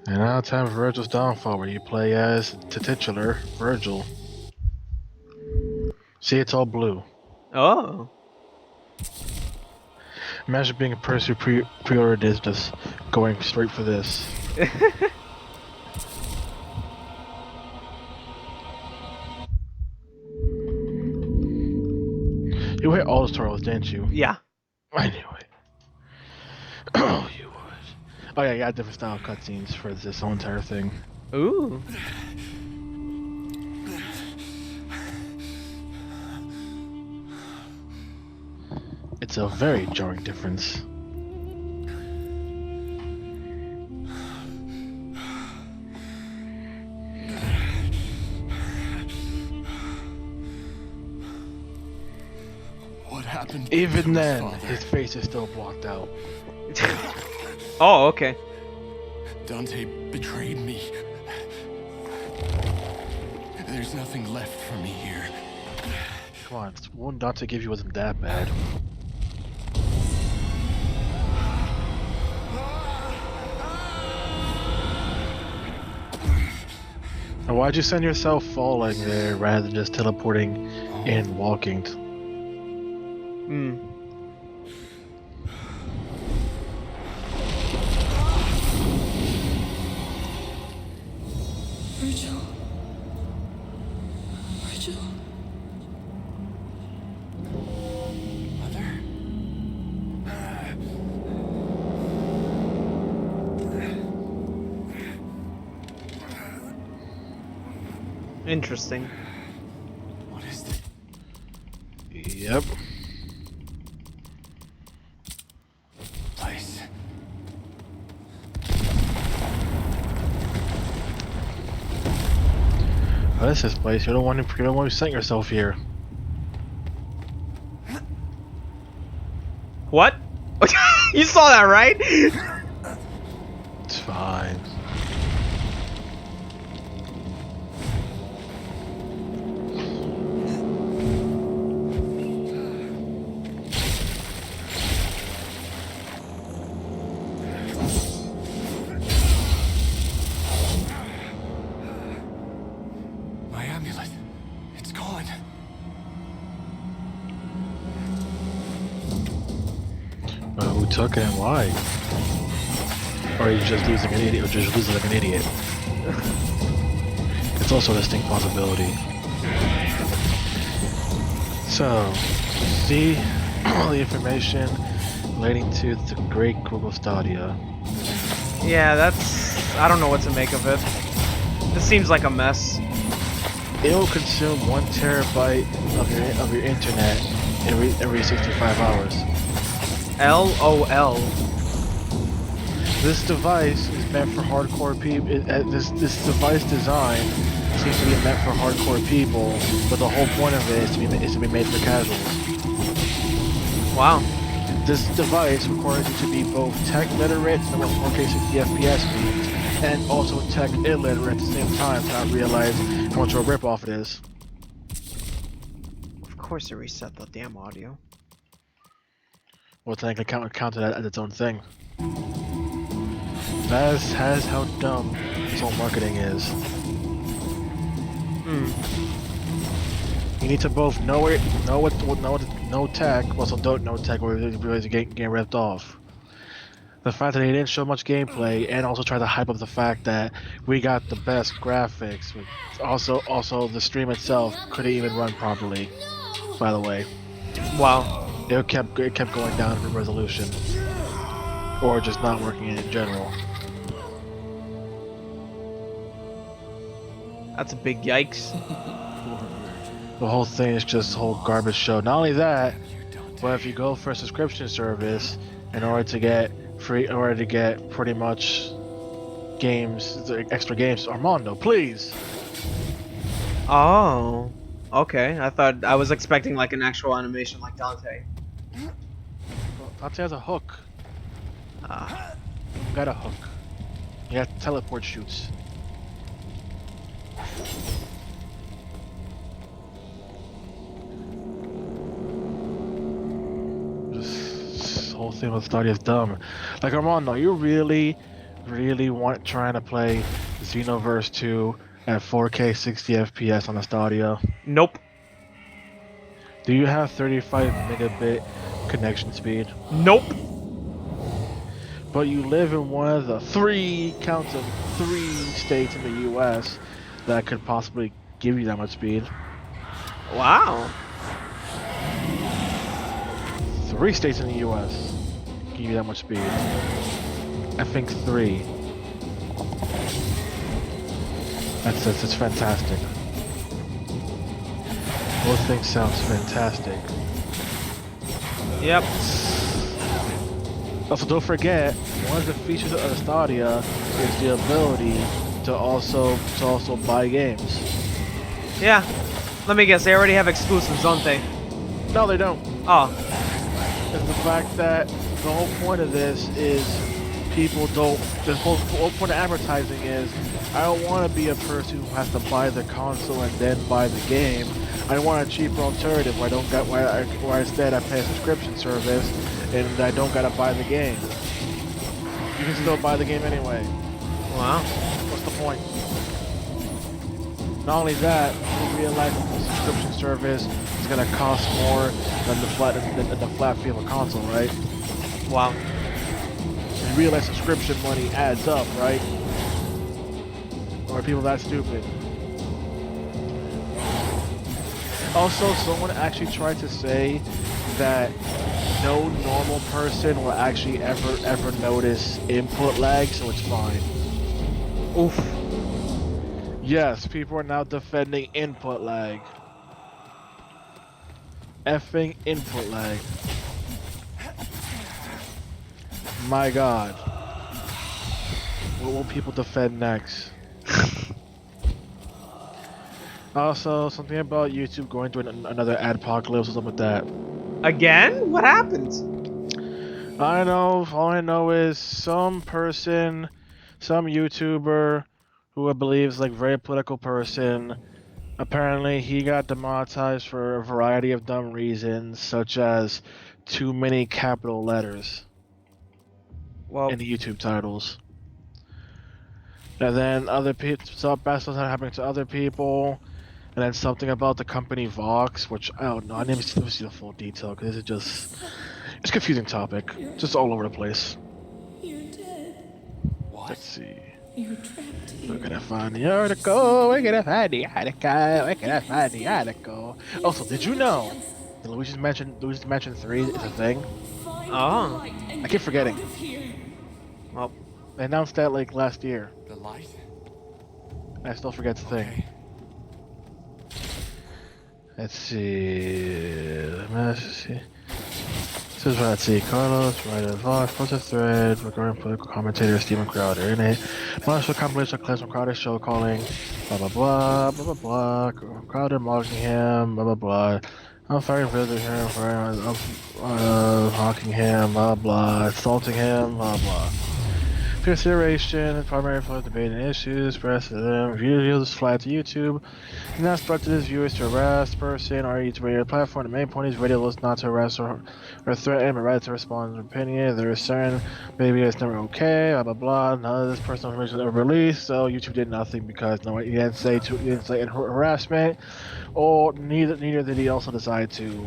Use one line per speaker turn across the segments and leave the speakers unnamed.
And now time for Virgil's Downfall, where you play as the titular Virgil. See, it's all blue.
Oh.
Imagine being a person who pre-ordered this, just going straight for this. You hit all the tutorials, didn't you?
Yeah.
I knew it. Oh, you would. Oh yeah, you got different style cutscenes for this whole entire thing.
Ooh.
It's a very jarring difference.
What happened?
Even then,
Father?
his face is still blocked out.
Oh, okay.
Dante betrayed me. There's nothing left for me here.
Come on, one Dante give you wasn't that bad. And why'd you send yourself falling there rather than just teleporting and walking?
Hmm.
Virgil. Virgil.
Mother?
Interesting.
What is this?
Yep.
Place?
Oh, this is place. You're the one who sent yourself here.
What? You saw that, right?
It's fine.
My amulet. It's gone.
Who took it and why? Or are you just losing an idiot? Or just losing like an idiot? It's also a distinct possibility. So, see all the information relating to the Great Google Stadia.
Yeah, that's... I don't know what to make of it. This seems like a mess.
It will consume 1 terabyte of your internet every 65 hours.
LOL.
This device is meant for hardcore people. This device design seems to be meant for hardcore people, but the whole point of it is to be made for casuals.
Wow.
This device requires you to be both tech literate and 4K 60 FPS speeds, and also tech illiterate at the same time to not realize how much of a ripoff it is.
Of course it reset the damn audio.
Well, then I can count it as its own thing. That's how dumb this whole marketing is. You need to both know tech, but also don't know tech, or you're getting ripped off. The fact that they didn't show much gameplay, and also try to hype up the fact that we got the best graphics. Also the stream itself couldn't even run properly. By the way,
Wow.
it kept going down in resolution, or just not working in general.
That's a big yikes.
The whole thing is just a whole garbage show. Not only that, but if you go for a subscription service in order to get pretty much games, extra games, Armando, please.
Oh. Okay. I was expecting like an actual animation like Dante.
Well, Dante has a hook.
Ah.
You got a hook. You got teleport shoots. This whole thing with Stadia is dumb. Like, Armando, you really really trying to play Xenoverse 2 at 4K 60 FPS on a Stadia?
Nope.
Do you have 35 megabit connection speed?
Nope.
But you live in one of the count them, three states in the U.S. that could possibly give you that much speed.
Wow.
3 states in the U.S. give you that much speed. I think 3. That's fantastic. Both things sounds fantastic.
Yep.
Also, don't forget, one of the features of the Stadia is the ability to also buy games.
Yeah. Let me guess, they already have exclusives, don't they?
No, they don't.
Oh.
It's the fact that the whole point of this is people don't. The whole point of advertising is I don't want to be a person who has to buy the console and then buy the game. I want a cheaper alternative where where instead I pay a subscription service and I don't gotta buy the game. You can still buy the game anyway.
Wow.
What's the point? Not only that, you realize that the subscription service is gonna cost more than the flat fee of a console, right?
Wow.
You realize subscription money adds up, right? Or are people that stupid? Also, someone actually tried to say that no normal person will actually ever notice input lag, so it's fine.
Oof.
Yes, people are now defending input lag. Effing input lag. My god. What will people defend next? Also, something about YouTube going through another adpocalypse or something like that.
Again? What happened?
I know, all I know is some person, some YouTuber who I believe is like very political person, apparently he got demonetized for a variety of dumb reasons, such as too many capital letters
Well,
in the YouTube titles. And then other people, so bad stuff happening to other people. And then something about the company Vox, which I don't know. I never see the full detail because it's just it's a confusing topic, just all over the place.
You're dead.
What?
Let's see.
You're trapped here.
We're gonna find the article. We're gonna find the article. We're gonna find the article. Also, did you know that Luigi's Mansion 3 is a thing?
Find
Oh.
the light and
I keep forgetting.
get out of here.
well,
They announced that like last year.
The light?
I still forget the thing.
Okay.
Let's see. Let's see. This is what I'd see. Carlos, writer of Vox, post a thread regarding political commentator Stephen Crowder. In a monster compilation of clips from Crowder's show calling blah blah blah blah blah blah. Crowder mocking him, blah blah blah. I'm firing visitor here for mocking him, blah blah, assaulting him, blah blah. Consideration, primary for debating issues, press videos fly to YouTube. He's not instructed his viewers to harass the person or each radio platform. The main point is radio is not to harass or threaten, but rather to respond to opinion. There is certain maybe it's never okay, blah blah blah. None of this personal information was ever released, so YouTube did nothing because no, he didn't say harassment, or neither did he also decide to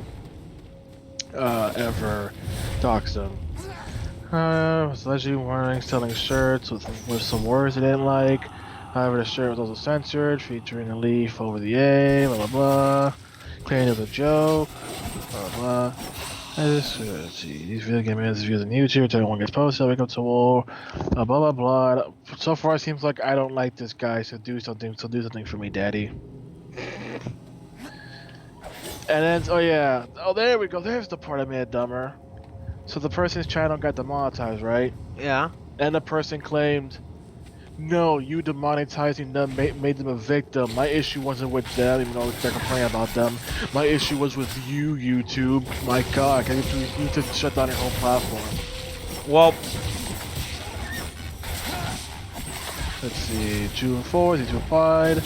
ever dox them. Allegedly warning selling shirts with some words they didn't like. However, the shirt was also censored, featuring a leaf over the A, blah blah blah. Claiming it was a joke, blah blah. Let's see, these video game ads views on YouTube until one gets posted, wake up to war, blah blah blah. So far, it seems like I don't like this guy, so do something for me, daddy. And then, oh yeah, oh there we go, there's the part I made dumber. So the person's channel got demonetized, right?
yeah.
And the person claimed, no, you demonetizing them made them a victim. My issue wasn't with them, even though they're complaining about them. My issue was with you, YouTube. My god, you need to shut down your whole platform.
Well,
Let's see, June 4th, he's replied.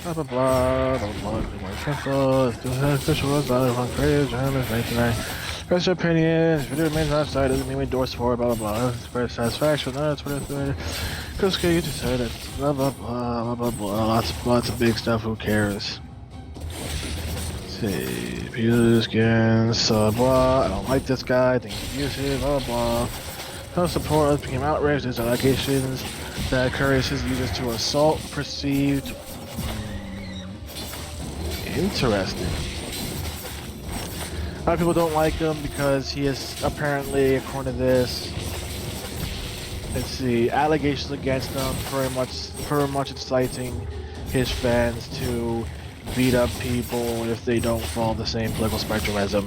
Blah blah blah, blah blah blah, cancel, official was on creative journalist 99. Express your opinions. Video remains on site. Doesn't mean we endorse for blah blah blah. Express satisfaction. No, that's what it's doing. Cause you just said it. Blah blah blah blah blah. Lots of big stuff. Who cares? Let's see. Peter skins. Blah. I don't like this guy. I think he's abusive. Blah blah. No support. Us became outraged. There's allegations that encourages users to assault perceived. Interesting. A lot of people don't like him because he is apparently, according to this, let's see, allegations against him very much inciting his fans to beat up people if they don't follow the same political spectrum as him.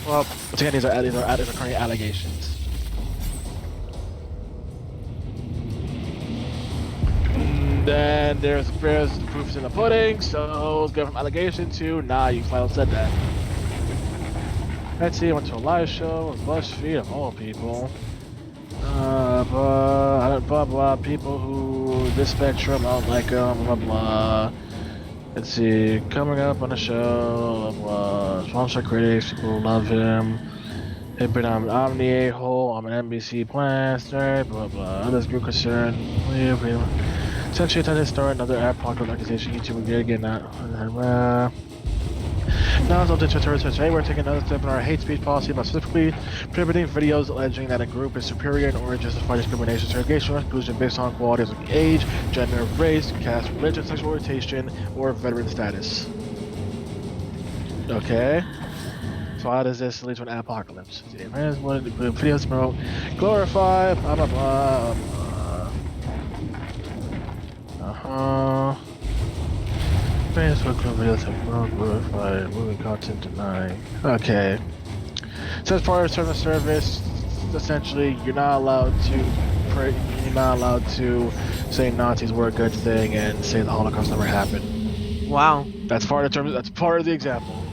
Well, once again, these are currently allegations. Then there's the proofs in the pudding, so let's go from allegation to nah, you flat out said that. Let's see, I went to a live show with BuzzFeed of all people. Blah blah, people who this spectrum, I don't like them, blah blah. Let's see, coming up on the show, blah blah. Sponsor critics, people love him. But I'm the a-hole, I'm an NBC plaster, blah blah. Others group concerned. Essentially, attempted to start another apocalypse accusation. YouTube will again that. Now it's up to Twitter. Today we're taking another step in our hate speech policy by specifically prohibiting videos alleging that a group is superior in order to justify discrimination, segregation, or exclusion based on qualities like age, gender, race, caste, religion, sexual orientation, or veteran status. Okay. So how does this lead to an apocalypse? Videos promote, glorify, blah blah blah. Facebook videos have glorified moving content tonight. Okay. So as part of terms of service, essentially you're not allowed to say Nazis were a good thing and say the Holocaust never happened.
Wow.
That's part of the example.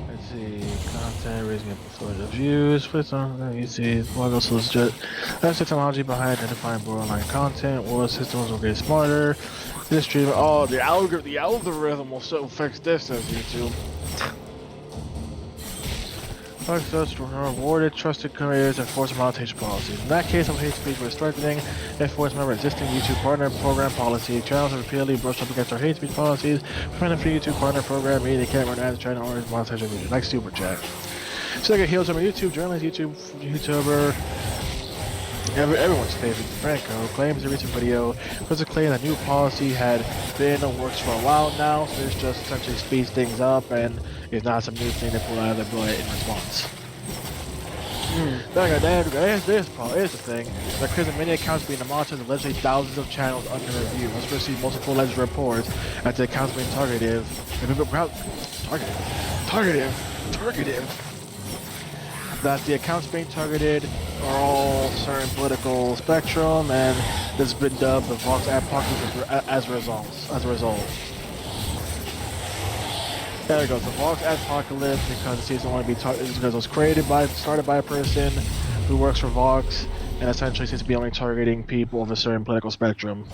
Let's see, content raising influential views, please on you see logos legit. That's the technology behind identifying borderline content. Well, systems will get smarter. This stream, oh, the algorithm will so fix this, says YouTube. Success rewarded trusted creators and forced monetization policies. In that case, of hate speech, we're strengthening enforcement of existing YouTube partner program policy. Channels have repeatedly brushed up against our hate speech policies. Preventing free YouTube partner program, meaning they can't run ads trying to orange monetization videos, like Super Chat. So like a heel to my YouTube journalist, YouTuber. Everyone's favorite, Franco, claims in a recent video was a claim that new policy had been in the works for a while now, so this just essentially speeds things up and is not some new thing they pull out of their butt in response. Here's the thing. There are clearly many accounts being demonetized and allegedly thousands of channels under review. Let's receive multiple alleged reports that the accounts being targeted. That the accounts being targeted are all certain political spectrum, and this has been dubbed the Vox Apocalypse as a result. There it goes, the Vox Apocalypse, because it seems to want to be because it was started by a person who works for Vox, and essentially seems to be only targeting people of a certain political spectrum.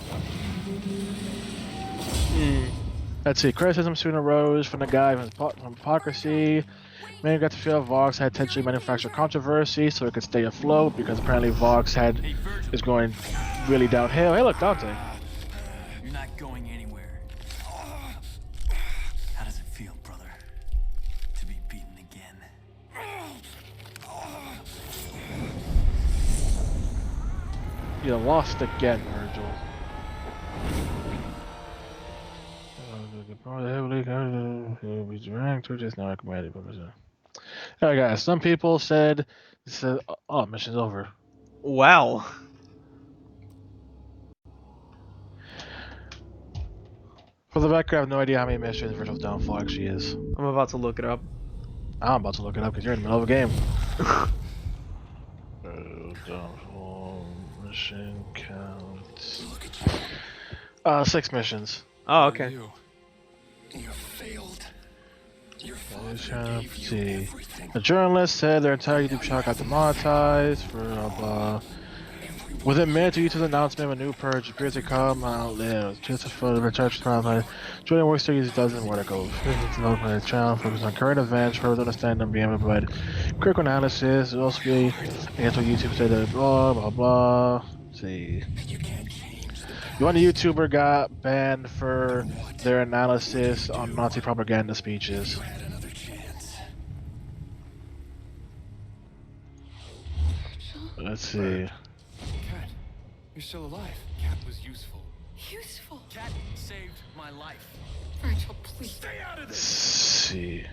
Let's see, criticism soon arose from the guy from hypocrisy. Many got to feel Vox had intentionally manufactured controversy so it could stay afloat, because apparently Vox is going really downhill. Hey look, Dante.
You're not going anywhere. How does it feel, brother? To be beaten again?
You lost again, Virgil. Alright guys, some people said, oh, mission's over.
Wow.
For the record, I have no idea how many missions Virgil's downfall actually is.
I'm about to look it up.
I'm about to look it up because you're in the middle of a game. Downfall mission count. 6 missions.
Oh, okay.
You failed. Your father
Let's
gave you
see.
everything.
The journalist said their entire YouTube channel got demonetized for Within minutes of YouTube's announcement of a new purge appears to come out there. Just for the recharge trial, joining work series dozen articles. It's known by the channel, focus on current events, further understand them, being able to provide critical analysis. It'll also be against what YouTube said, blah blah blah. Let's see. One YouTuber got banned for their analysis on Nazi propaganda speeches. Let's see.
Cat, you're still alive. Cat was useful.
Useful.
Cat saved my life.
Virgil, please.
Stay out of
Let's
this.
see.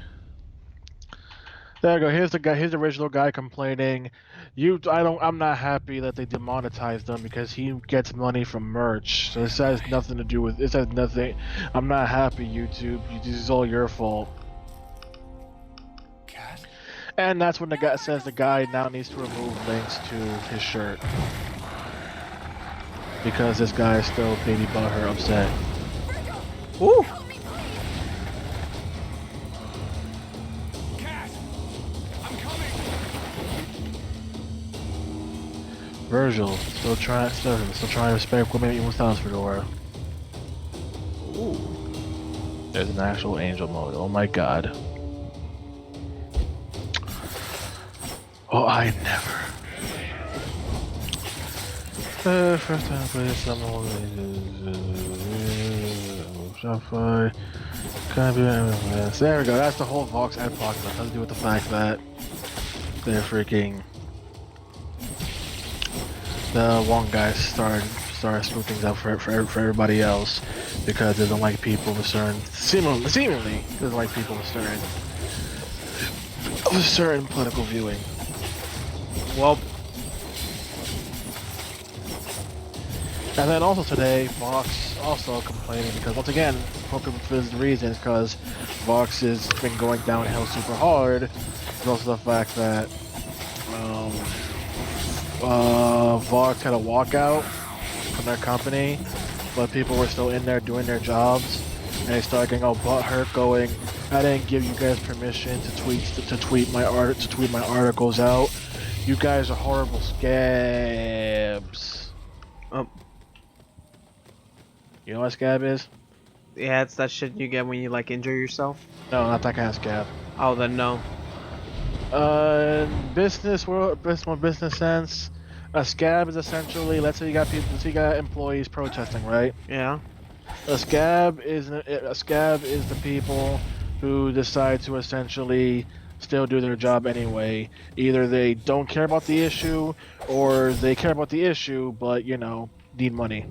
There we go. Here's the guy. Here's the original guy complaining. I'm not happy that they demonetized him because he gets money from merch. So this has nothing to do with. This has nothing. I'm not happy, YouTube. This is all your fault.
Cat?
And that's when the guy says the guy now needs to remove links to his shirt because this guy is still baby butthurt upset.
Ooh.
Cat! I'm coming!
Virgil still trying to respect women even without Fedora. Ooh. There's an actual angel mode. Oh my god. Oh, I never. First time I played someone Shopify. There we go. That's the whole Vox ad block. That has to do with the fact that they're freaking. The one guy started screwing things up for everybody else because they don't like people with certain seemingly doesn't like people with certain political viewing.
Well,
And then also today, Vox also complaining because once again, for the reasons, because Vox has been going downhill super hard. There's also the fact that Vox had a walkout from their company, but people were still in there doing their jobs, and they started getting all butthurt, going, "I didn't give you guys permission to tweet my articles out. You guys are horrible scabs." You know what scab is?
yeah, it's that shit you get when you like injure yourself.
No, not that kind of scab.
Oh, then no.
Business world, business sense. A scab is essentially, let's say you got employees protesting, right?
Yeah.
A scab is the people who decide to essentially still do their job anyway. Either they don't care about the issue, or they care about the issue, but need money.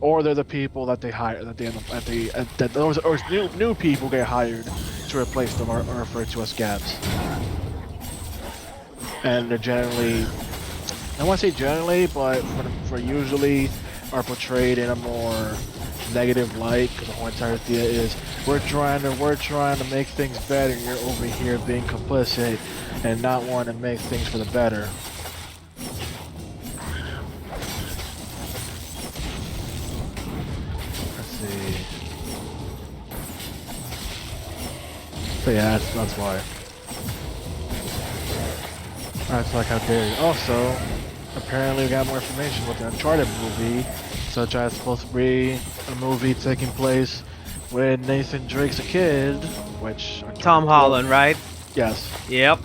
Or they're the people that they hire, that those new people get hired to replace them, are referred to as scabs. And they're generally, I won't say generally, but for usually are portrayed in a more negative light, because the whole entire idea is we're trying to make things better, and you're over here being complicit and not wanting to make things for the better. So yeah, that's why. That's like how dare you. Also, apparently we got more information with the Uncharted movie, such as supposed to be a movie taking place when Nathan Drake's a kid, which
Tom Holland, right?
Yes.
Yep.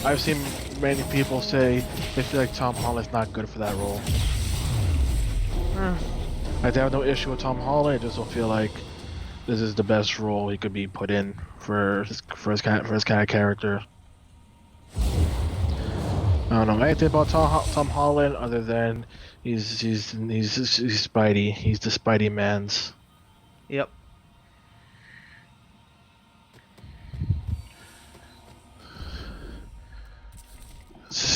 I've seen many people say they feel like Tom Holland's not good for that role. I have no issue with Tom Holland. I just don't feel like this is the best role he could be put in for his kind of character. I don't know anything about Tom Holland other than he's Spidey. He's the Spidey man's.
Yep.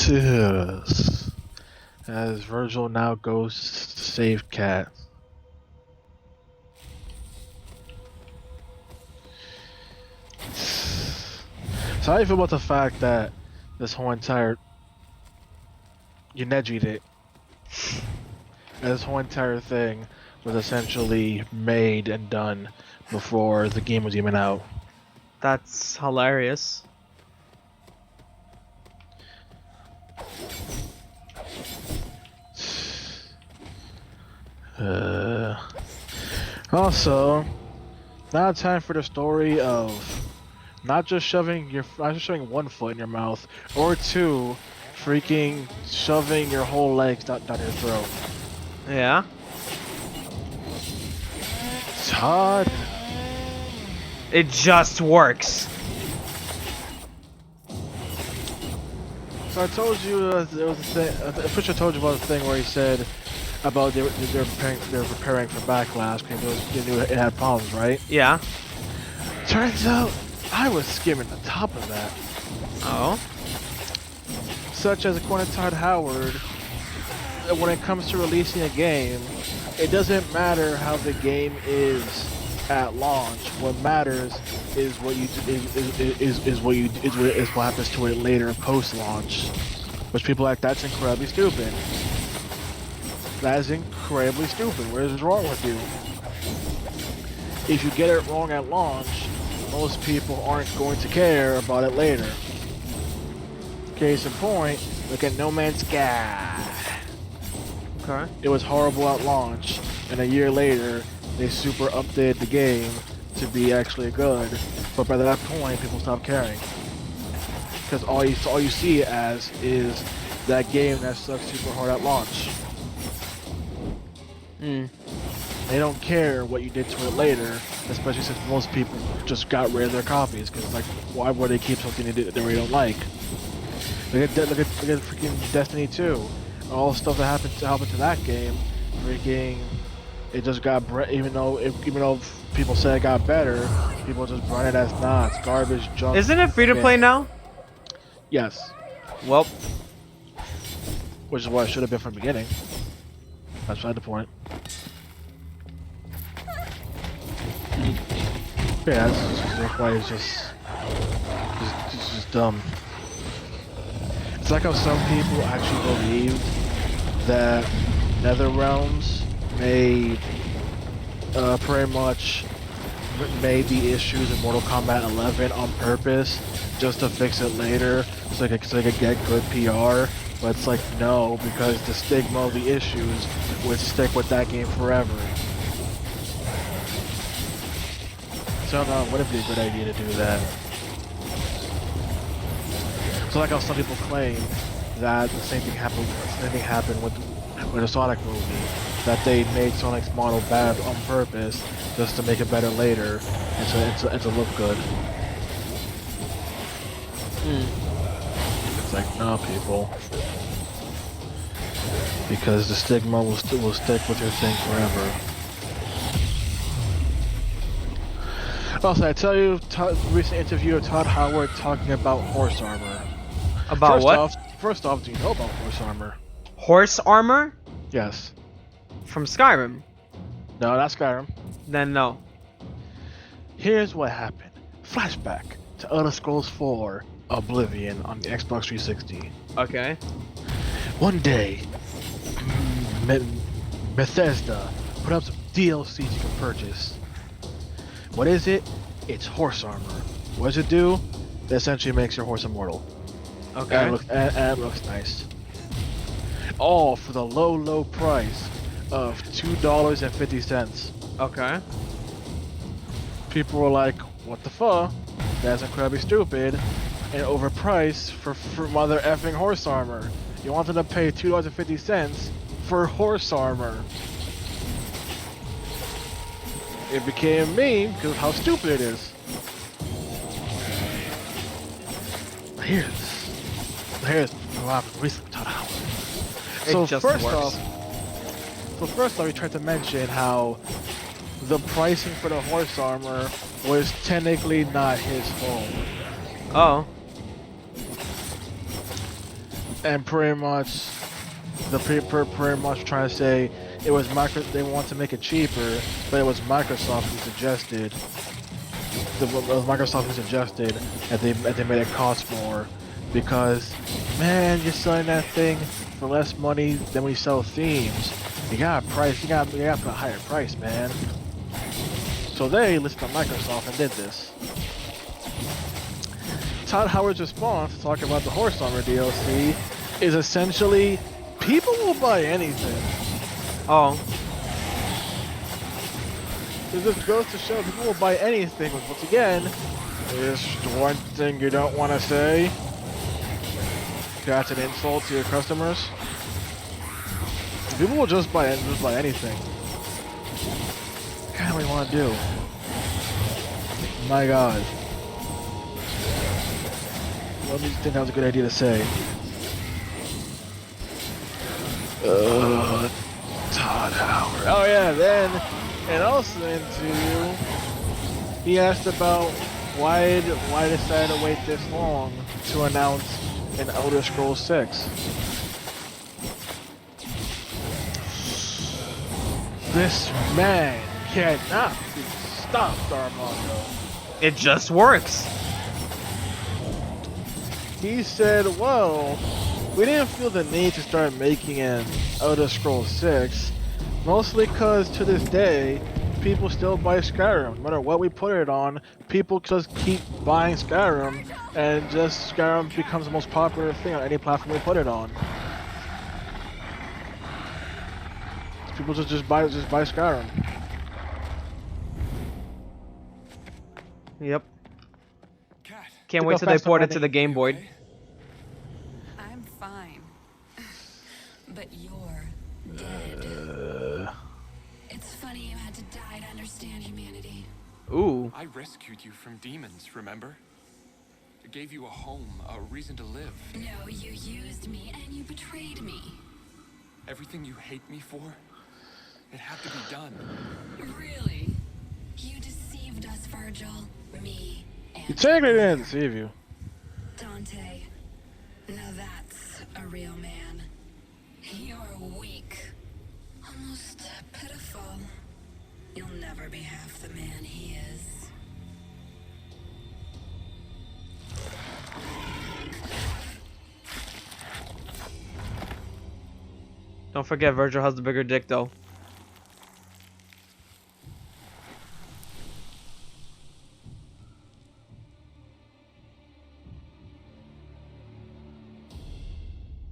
Yes. As Virgil now goes to save Cat. So how do you feel about the fact that this whole entire you nedgied it? And this whole entire thing was essentially made and done before the game was even out.
That's hilarious.
Also, now it's time for the story of not just shoving one foot in your mouth, or two, freaking shoving your whole legs down your throat.
Yeah.
Todd.
It just works.
So I told you there was a thing. Fisher told you about the thing where he said about they were preparing for Backlash because they knew it had problems, right?
Yeah.
Turns out I was skimming the top of that.
Oh.
Such as according to Todd Howard, when it comes to releasing a game, it doesn't matter how the game is at launch. What matters is what happens to it later post-launch. Which people like that's incredibly stupid. That is incredibly stupid. What is wrong with you? If you get it wrong at launch, most people aren't going to care about it later. Case in point, look at No Man's Sky.
Okay.
It was horrible at launch, and a year later, they super updated the game to be actually good. But by that point, people stopped caring. Because all you see it as is that game that sucks super hard at launch. They don't care what you did to it later, especially since most people just got rid of their copies. Because like, why would they keep something they really don't like? Look at freaking Destiny 2. All the stuff that happened to that game, freaking, it just got even though people said it got better, people just brand it as nah, it's garbage, junk.
Isn't it free to play now?
Yes,
Well,
which is what it should have been from the beginning. That's beside the point. Yeah, that's why it's just dumb. It's like how some people actually believe that NetherRealms made pretty much made the issues in Mortal Kombat 11 on purpose just to fix it later so they could get good PR. But it's like, no, because the stigma of the issues would stick with that game forever. So no, it wouldn't be a good idea to do that. So like how some people claim that the same thing happened with the Sonic movie, that they made Sonic's model bad on purpose just to make it better later and to look good. It's like, no, people, because the stigma will stick with your thing forever. Also, I tell you, recent interview of Todd Howard talking about horse armor.
about what?
First off, do you know about horse armor?
Horse armor?
Yes.
From Skyrim?
No, not Skyrim.
Then no.
Here's what happened. Flashback to Elder Scrolls 4 Oblivion on the Xbox 360.
Okay.
One day, Bethesda put up some DLC you can purchase. What is it? It's horse armor. What does it do? It essentially makes your horse immortal.
Okay.
And it looks nice. All for the low price of $2.50.
Okay.
People were like, what the fuck? That's incredibly stupid and overpriced for mother effing horse armor. You wanted to pay $2.50 for horse armor. It became a meme because of how stupid it is. Here's what happened recently, Todd Howard. So first off, we tried to mention how the pricing for the horse armor was technically not his fault.
Oh.
And pretty much, pretty much trying to say it was they want to make it cheaper, but it was Microsoft who suggested. That they made it cost more, because man, you're selling that thing for less money than we sell themes. You gotta put a higher price, man. So they listened to Microsoft and did this. Todd Howard's response, talking about the horse armor DLC, is essentially, people will buy anything.
Oh.
It just goes to show people will buy anything. Once again, is one thing you don't want to say. That's an insult to your customers. People will just buy anything. What kind of we want to do? My God. What do you think that was a good idea to say? Todd Howard. Oh yeah, then, and also into, he asked about why decide to wait this long to announce an Elder Scrolls 6. This man cannot be stopped, Armando.
It just works.
He said, well, we didn't feel the need to start making an Elder Scrolls 6, mostly because to this day, people still buy Skyrim. No matter what we put it on, people just keep buying Skyrim, and just Skyrim becomes the most popular thing on any platform we put it on. People just buy Skyrim.
Yep.
Cat.
Can't
Look
wait
how
till they
fast
port
I'm
it to the Game Boy.
Okay?
I'm fine. But you're dead. It's funny you had to die to understand humanity.
Ooh.
I rescued you from demons, remember? I gave you a home, a reason to live.
No, you used me and you betrayed me.
Everything you hate me for, it had to be done.
Really? You deceived us, Virgil. Me
You
and
technically didn't deceive you.
Dante. Now that's a real man. You're weak. Almost pitiful. You'll never be half the man he is.
Don't forget, Virgil has the bigger dick, though.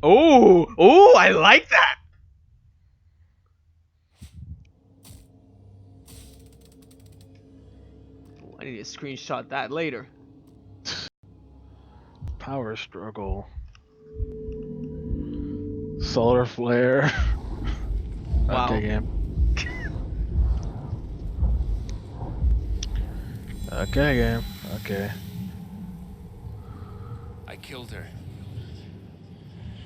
Oh, oh, I like that. I need to screenshot that later.
Power struggle. Solar flare.
Wow.
Okay, game. Okay, game. Okay.
I killed her.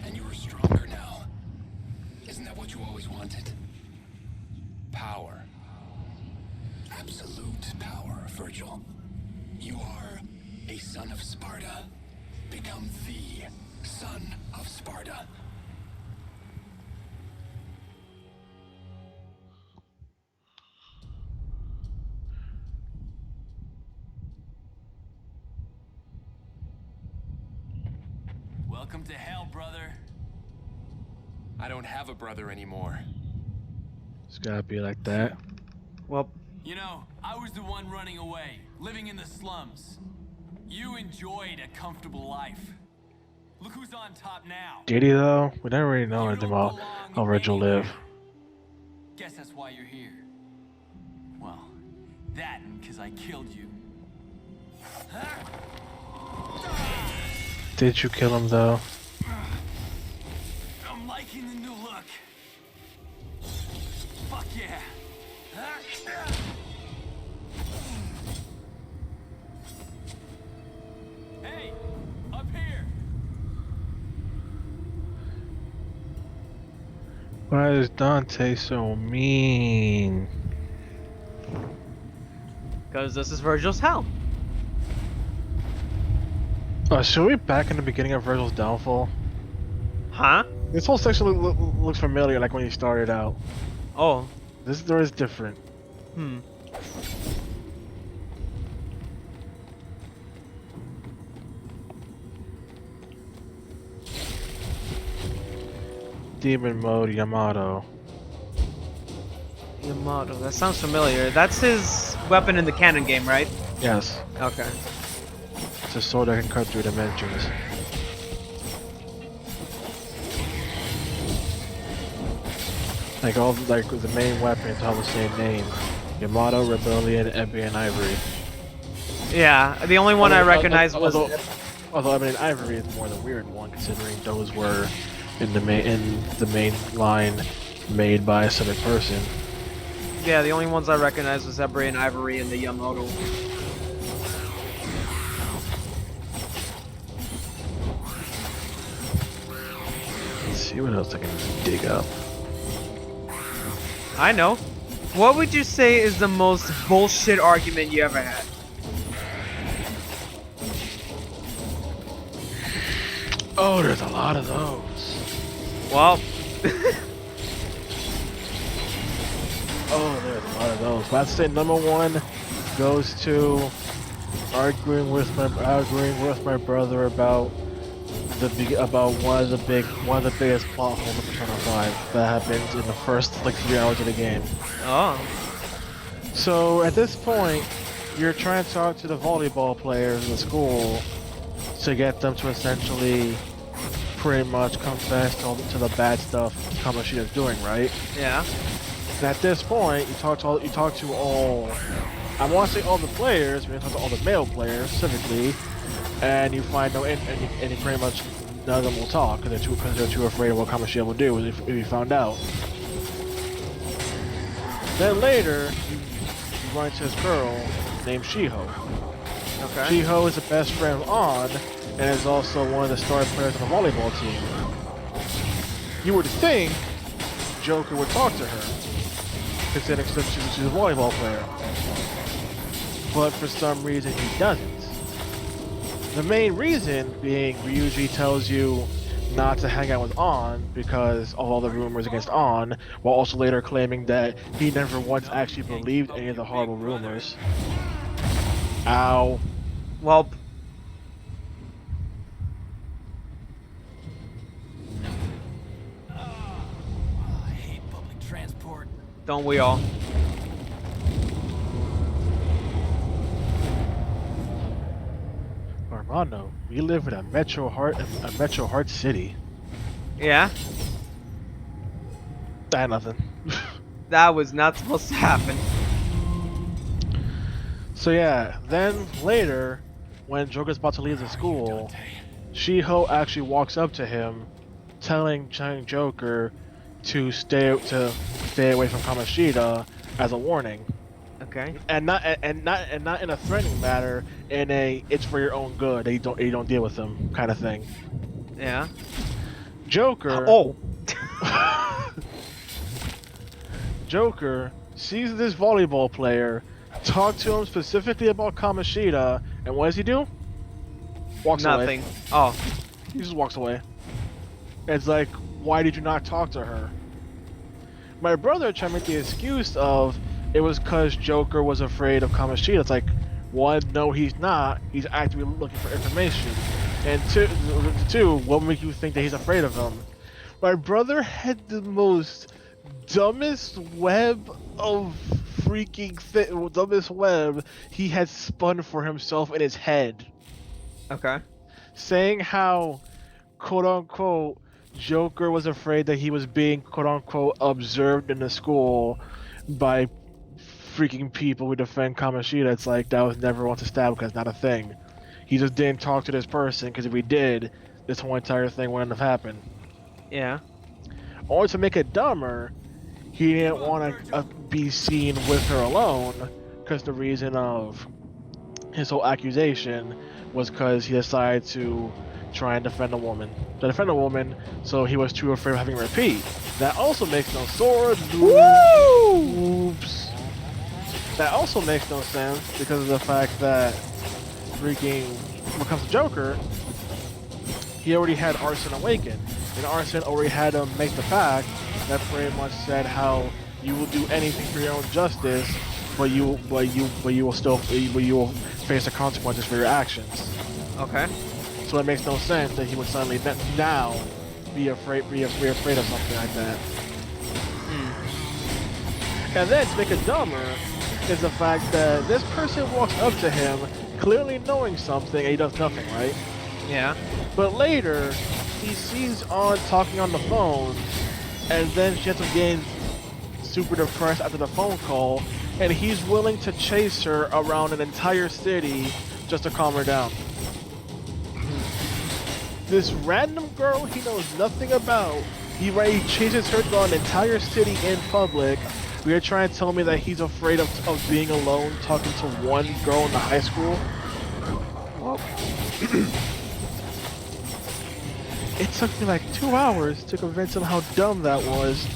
And you were stronger now. Isn't that what you always wanted? Power. Absolute power, Virgil. You are a son of Sparta. Become the son of Sparta. Welcome to hell, brother. I don't have a brother anymore.
It's gotta be like that.
Well,
You know, I was the one running away, living in the slums. You enjoyed a comfortable life. Look who's on top now.
Did he though? We never really know
You
anything
don't
about
belong
how Virgil
anywhere.
lived.
Guess that's why you're here. Well, that and because I killed you.
Did you kill him though?
I'm liking the new look. Fuck yeah. Hey, up here.
Why is Dante so mean?
because this is Virgil's hell.
Should we back in the beginning of Virgil's downfall?
Huh?
This whole section looks familiar, like when he started out.
Oh.
This door is different.
Hmm.
Demon mode Yamato.
Yamato. That sounds familiar. That's his weapon in the canon game, right?
Yes,
Okay.
it's a sword that can cut through dimensions. Like all the main weapons have the same name. Yamato, Rebellion, Ebby, and Ivory.
Yeah, the only one I recognized was.
Although I mean, Ivory is more the weird one, considering those were in the main line made by a specific person.
Yeah, the only ones I recognized was Ebry and Ivory and the Yamato.
Let's see what else I can dig up.
I know. What would you say is the most bullshit argument you ever had?
Oh, there's a lot of those.
Well,
Oh, there's a lot of those. But I'd say number one goes to arguing with my brother about one of the biggest plot holes of Persona 5 that happens in the first like 3 hours of the game.
oh,
So at this point, you're trying to talk to the volleyball players in the school to get them to essentially pretty much confess to the bad stuff Kamoshida's doing, right?
yeah.
And at this point, you talk to all, I want to say all the players, but you talk to all the male players specifically, and you find no, and you pretty much none of them will talk because they're too afraid of what Kamoshida will do if you found out. Then later, you run into this girl named Shiho.
Okay.
Shiho is the best friend of An, and is also one of the star players on the volleyball team. You would think Joker would talk to her, considering she's a volleyball player. But for some reason he doesn't. The main reason being Ryuji tells you not to hang out with An because of all the rumors against An, while also later claiming that he never once actually believed any of the horrible rumors. Ow.
Well,
I hate public transport.
don't we all?
Armando, we live in a metro heart city.
Yeah,
Nothing.
that was not supposed to happen.
So yeah, then later, when Joker's about to leave the school, Shiho actually walks up to him, telling Joker to stay away from Kamoshida as a warning,
Okay.
and not in a threatening manner, in a it's for your own good that you don't deal with him kind of thing.
Yeah.
Joker.
Oh.
Joker sees this volleyball player talk to him specifically about Kamoshida, and what does he do? Walks away.
Nothing. Oh.
He just walks away. It's like, why did you not talk to her? My brother tried to make the excuse of it was because Joker was afraid of Kamoshida. It's like, one, no, he's not. He's actively looking for information. And two, what would make you think that he's afraid of him? My brother had the most dumbest web of dumbest web he had spun for himself in his head,
Okay.
saying how, quote unquote, Joker was afraid that he was being, quote unquote, observed in the school by freaking people who defend Kamoshida. It's like, that was never once established, that's not a thing. He just didn't talk to this person, because if he did, this whole entire thing wouldn't have happened.
Yeah.
Or to make it dumber, he didn't want to be seen with her alone, because the reason of his whole accusation was because he decided to try and defend a woman. So he was too afraid of having a repeat. That also makes no Oops. That also makes no sense because of the fact that freaking, when it comes to Joker, he already had Arson awakened, and Arson already had him make the pact that pretty much said how you will do anything for your own justice, but you will face the consequences for your actions.
Okay.
So it makes no sense that he would suddenly now be afraid of something like that. And then to make it dumber is the fact that this person walks up to him clearly knowing something and he does nothing, right?
Yeah.
But later, he sees On talking on the phone, and then she ends up getting super depressed after the phone call, and he's willing to chase her around an entire city just to calm her down. This random girl he knows nothing about, he chases her down an entire city in public. You're trying to tell me that he's afraid of being alone talking to one girl in the high school? Well, it took me like 2 hours to convince him how dumb that was.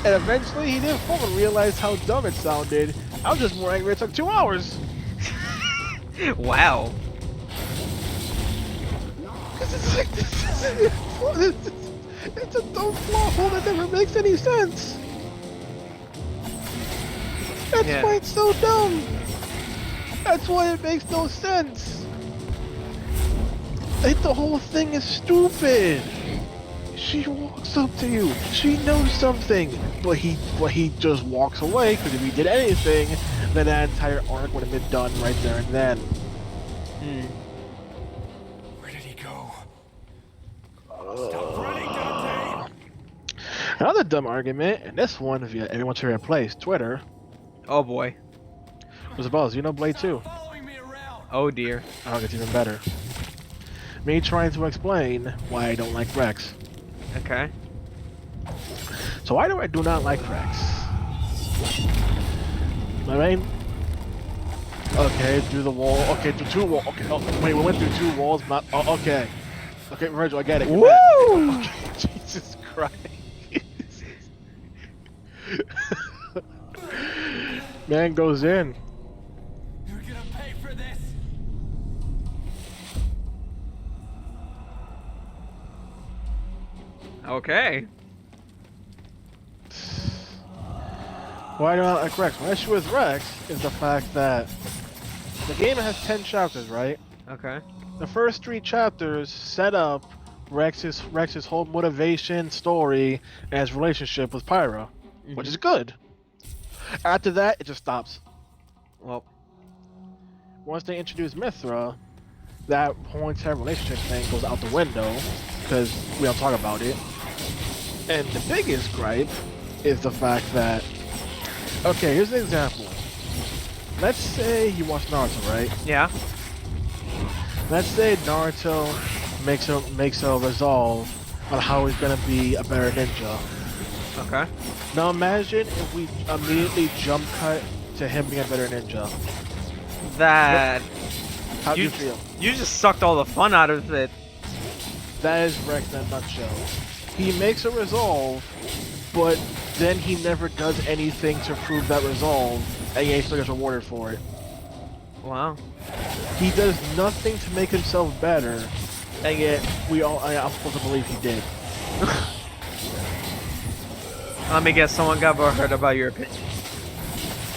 And eventually he did fully realize how dumb it sounded. I was just more angry it took 2 hours.
Wow.
It's like, it's a dumb plot hole that never makes any sense. That's
Yeah.
why it's so dumb. That's why it makes no sense. Like, the whole thing is stupid. She walks up to you. She knows something, but he just walks away, because if he did anything, then that entire arc would have been done right there and then.
Where did he go? Stop running, Dante!
Another dumb argument, and this one via everyone's favorite place, Twitter,
Oh boy.
was about Xenoblade 2.
Following me around.
Oh dear.
Oh, it gets even better. Me trying to explain why I don't like Rex.
Okay.
So why do I do not like Rex? I mean, okay, through the wall. Okay, through 2 walls. Okay, oh, wait, we went through 2 walls. Not. Oh, okay. Okay, Virgil, I get it. Get back.
Woo!
Okay, Jesus Christ. Man goes in.
You're gonna pay for this.
Okay.
Why do I not like Rex? My issue with Rex is the fact that the game has 10 chapters, right?
Okay.
The first 3 chapters set up Rex's whole motivation, story, and his relationship with Pyra, which is good. After that, it just stops.
Well.
Once they introduce Mithra, that whole entire relationship thing goes out the window because we don't talk about it. And the biggest gripe is the fact that, okay, here's an example. Let's say you watch Naruto, right?
Yeah.
Let's say Naruto makes a resolve on how he's gonna be a better ninja.
Okay.
Now imagine if we immediately jump cut to him being a better ninja.
That.
How do you feel?
You just sucked all the fun out of it.
That is Rex in a nutshell. He makes a resolve, but then he never does anything to prove that resolve, and he still gets rewarded for it.
Wow.
He does nothing to make himself better, and yet I'm supposed to believe he did.
Let me guess, someone got heard about your opinion.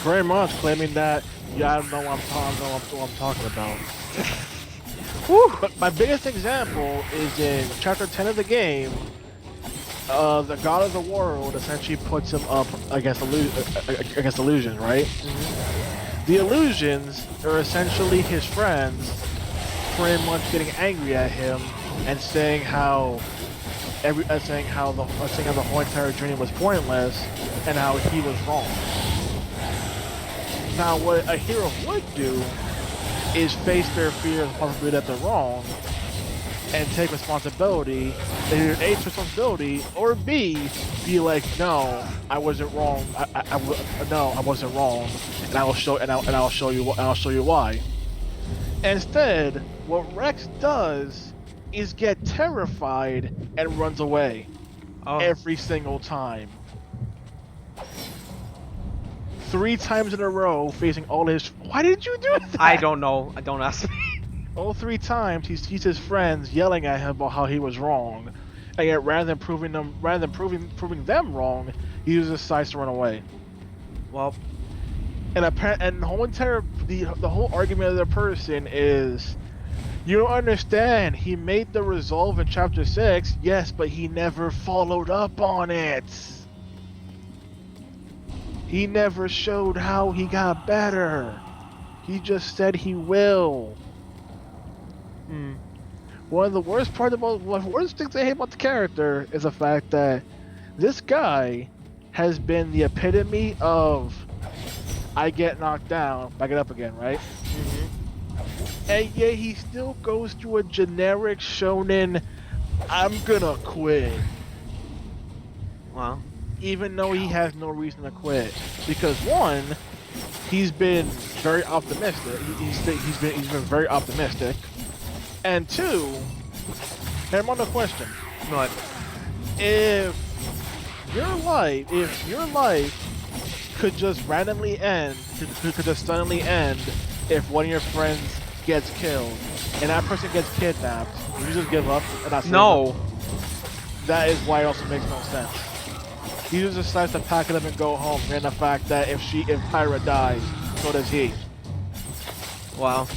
Very much claiming that, yeah, I don't know what I'm talking about. Whew. But my biggest example is in chapter 10 of the game. The god of the world essentially puts him up against illusions, right? Mm-hmm. The illusions are essentially his friends, pretty much getting angry at him and saying how the whole entire journey was pointless and how he was wrong. Now, what a hero would do is face their fear and possibility that they're wrong and take responsibility. Either A, take responsibility, or B, be like, no, I wasn't wrong. No, I wasn't wrong, and I'll show you why. Instead, what Rex does is get terrified and runs away every single time. 3 times in a row, facing all his. Why did you do that?
I don't know. Don't ask me.
All 3 times he sees his friends yelling at him about how he was wrong, and yet rather than proving them wrong, he decides to run away.
Well,
And the whole argument of the person is, you don't understand. He made the resolve in chapter 6, yes, but he never followed up on it. He never showed how he got better. He just said he will. One of the worst things I hate about the character is the fact that this guy has been the epitome of I get knocked down, I get up again, right? And yet he still goes through a generic shonen, I'm gonna quit.
Well,
Even though he has no reason to quit. Because one, he's been very optimistic. He's been very optimistic. And two, and I'm on the question.
what?
If your life could just randomly end, could just suddenly end if one of your friends gets killed and that person gets kidnapped, would you just give up and not save
No.
them? That is why it also makes no sense. He just decides to pack it up and go home, and the fact that if Pyra dies, so does he.
Wow.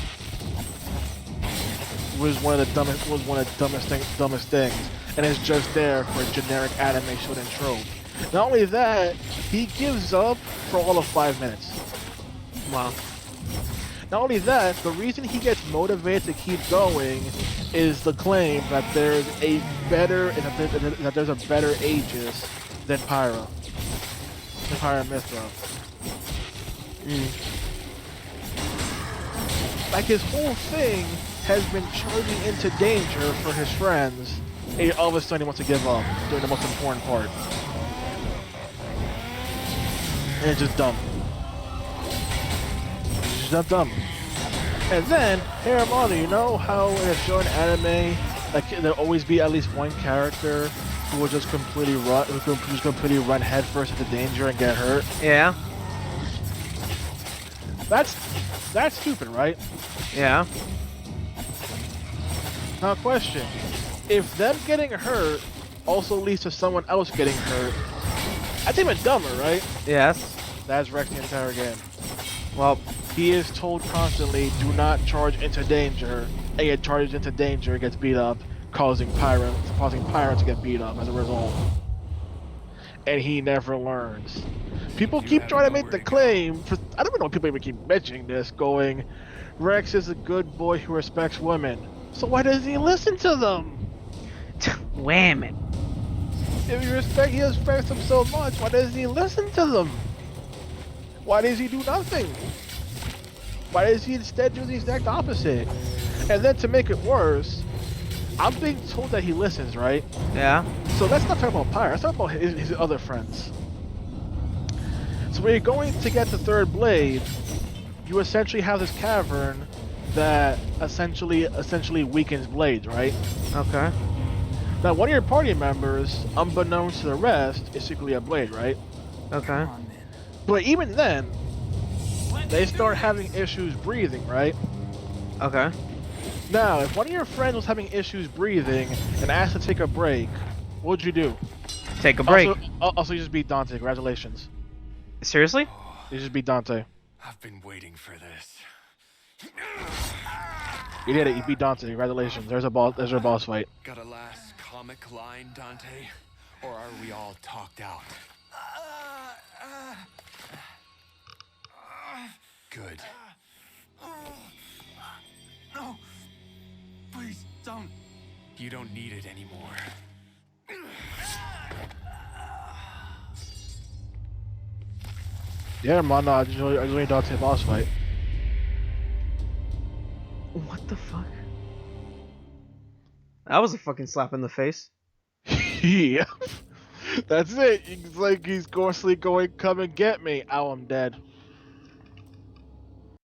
Was one of the dumbest things, and it's just there for a generic anime shonen trope. Not only that, he gives up for all of 5 minutes.
Wow.
Not only that, the reason he gets motivated to keep going is the claim that there's a better Aegis than Pyra. Than Pyra Mithra. Like his whole thing has been charging into danger for his friends, and all of a sudden he wants to give up during the most important part. And it's just dumb. It's just dumb. And then, Hiramano, you know how in a show in anime, like there'll always be at least one character who will just completely run headfirst into danger and get hurt?
Yeah.
That's stupid, right?
Yeah.
Now, question: if them getting hurt also leads to someone else getting hurt, that's even dumber, right?
Yes.
That's Rex the entire game.
Well,
He is told constantly, "Do not charge into danger," and yet charges into danger, gets beat up, causing Pyra to get beat up as a result. And he never learns. People keep trying to make the claim. I don't even know why people even keep mentioning this. Going, Rex is a good boy who respects women. So why doesn't he listen to them?
women.
If he respects them so much, why doesn't he listen to them? Why does he do nothing? Why does he instead do the exact opposite? And then to make it worse, I'm being told that he listens, right?
Yeah.
So let's not talk about Pyre, let's talk about his other friends. So when you're going to get the third blade, you essentially have this cavern that essentially weakens blades, right?
Okay.
Now one of your party members, unbeknownst to the rest, is secretly a blade, right?
Okay.
But even then, they start having issues breathing, right?
Okay.
Now, if one of your friends was having issues breathing and asked to take a break, what would you do?
Take a break.
Also, you just beat Dante. Congratulations.
Seriously?
You just beat Dante.
I've been waiting for this.
You did it. You beat Dante. Congratulations. There's your boss fight.
Got a last comic line, Dante? Or are we all talked out? Good.
No. Please don't.
You don't need it anymore.
Yeah, man. I just really Dante boss fight.
What the fuck? That was a fucking slap in the face.
Yeah. That's it. It's like he's constantly going, "Come and get me." Oh, I'm dead.